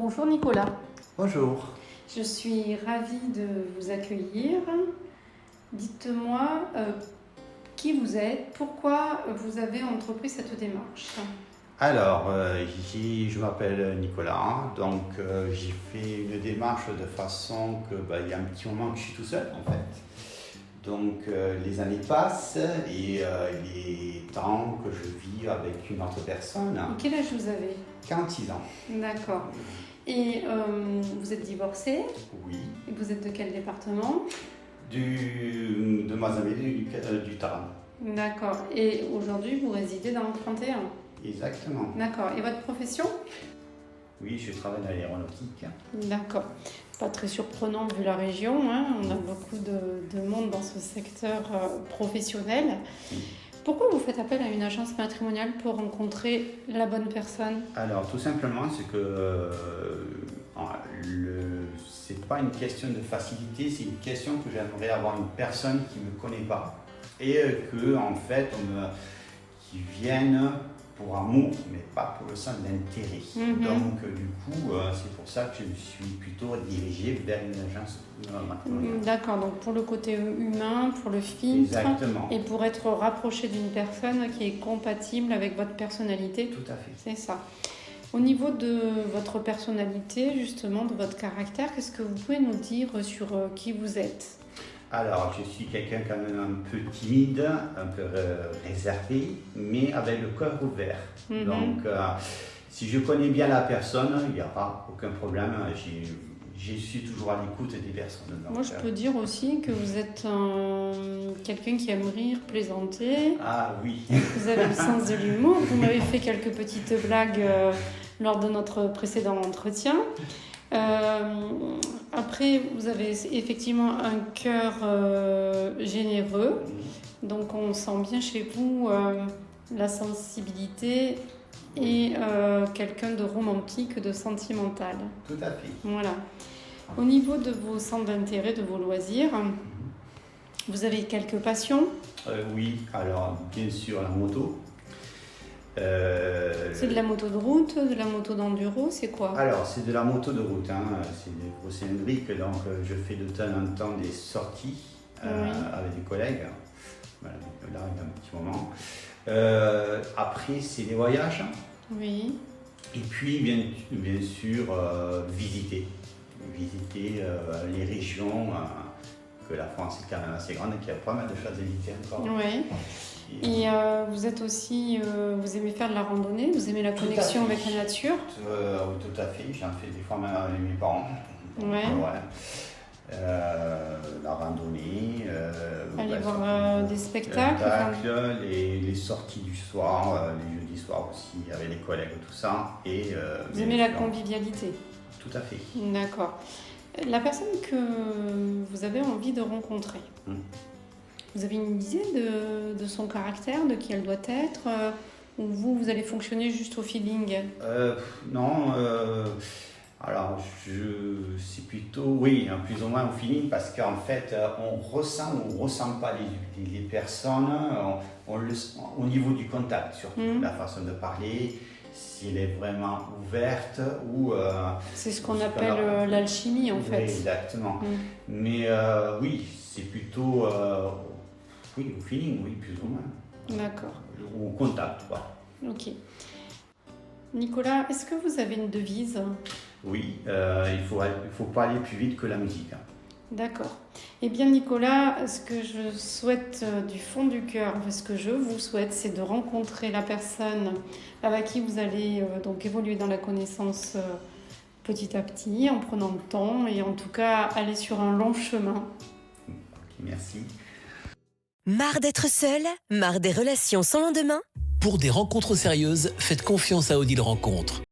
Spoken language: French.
Bonjour Nicolas, Bonjour. je suis ravie de vous accueillir. Dites-moi qui vous êtes, pourquoi vous avez entrepris cette démarche. Alors, je m'appelle Nicolas, donc j'ai fait une démarche de façon que il y a un petit moment que je suis tout seul en fait. Donc les années passent et il est temps que je vis avec une autre personne. Et quel âge vous avez? 46 ans. D'accord. Et vous êtes divorcé? Oui. Et vous êtes de quel département? De Mazamé du Tarn. D'accord. Et aujourd'hui vous résidez dans le 31? Exactement. D'accord. Et votre profession? Oui, je travaille dans l'aéronautique. D'accord. Pas très surprenant vu la région, hein. On a beaucoup de monde dans ce secteur professionnel. Pourquoi vous faites appel à une agence matrimoniale pour rencontrer la bonne personne? Alors, tout simplement, c'est que c'est pas une question de facilité, c'est une question que j'aimerais avoir une personne qui me connaît pas et que, en fait, qui vienne pour amour, mais pas pour le sens d'intérêt. Donc, du coup, c'est pour ça que je me suis plutôt dirigé vers une agence matrimoniale. D'accord, donc pour le côté humain, pour le filtre, Exactement. et pour être rapproché d'une personne qui est compatible avec votre personnalité. Tout à fait. C'est ça. Au niveau de votre personnalité, justement, de votre caractère, qu'est-ce que vous pouvez nous dire sur qui vous êtes? Alors, je suis quelqu'un quand même un peu timide, un peu réservé, mais avec le cœur ouvert. Donc, si je connais bien la personne, il n'y aura aucun problème. Je suis toujours à l'écoute des personnes. Donc, moi, je peux dire aussi que vous êtes quelqu'un qui aime rire, plaisanter. Ah oui. Vous avez le sens de l'humour. Vous m'avez fait quelques petites blagues lors de notre précédent entretien. Après, vous avez effectivement un cœur généreux. Donc, on sent bien chez vous la sensibilité et quelqu'un de romantique, de sentimental. Tout à fait. Voilà. Au niveau de vos centres d'intérêt, de vos loisirs, vous avez quelques passions? Oui, alors bien sûr la moto. C'est de la moto de route, de la moto d'enduro, c'est quoi? Alors, c'est de la moto de route, hein. C'est des gros cylindriques, donc je fais de temps en temps des sorties avec des collègues. Voilà, donc là, il y a un petit moment. Après, c'est des voyages. Oui. Et puis, bien sûr, visiter les régions, que la France est quand même assez grande et qu'il y a pas mal de choses à visiter encore. Oui. Et vous êtes aussi, vous aimez faire de la randonnée, vous aimez la connexion avec la nature? Oui, tout à fait. J'en fais des fois même avec mes parents. Ouais. La randonnée. Aller voir des spectacles. Les sorties du soir, les jeudis soirs aussi, avec les collègues, tout ça. Et, vous aimez la convivialité? Tout à fait. D'accord. La personne que vous avez envie de rencontrer, vous avez une idée de son caractère, de qui elle doit être, ou vous allez fonctionner juste au feeling? Non, alors c'est plutôt, oui, plus ou moins au feeling, parce qu'en fait, on ressent ou on ne ressent pas les personnes, au niveau du contact, surtout, la façon de parler, si elle est vraiment ouverte ou... c'est ce qu'on appelle l'alchimie, en fait. Oui, exactement. Mais oui, c'est plutôt... oui, au feeling, oui, plus ou moins. D'accord. Ou au contact, quoi. Ok. Nicolas, est-ce que vous avez une devise? Oui, il faut pas aller plus vite que la musique. D'accord. Eh bien Nicolas, ce que je souhaite du fond du cœur, ce que je vous souhaite, c'est de rencontrer la personne avec qui vous allez donc évoluer dans la connaissance petit à petit, en prenant le temps et en tout cas aller sur un long chemin. Ok, merci. Marre d'être seul? Marre des relations sans lendemain? Pour des rencontres sérieuses, faites confiance à Odile Rencontre.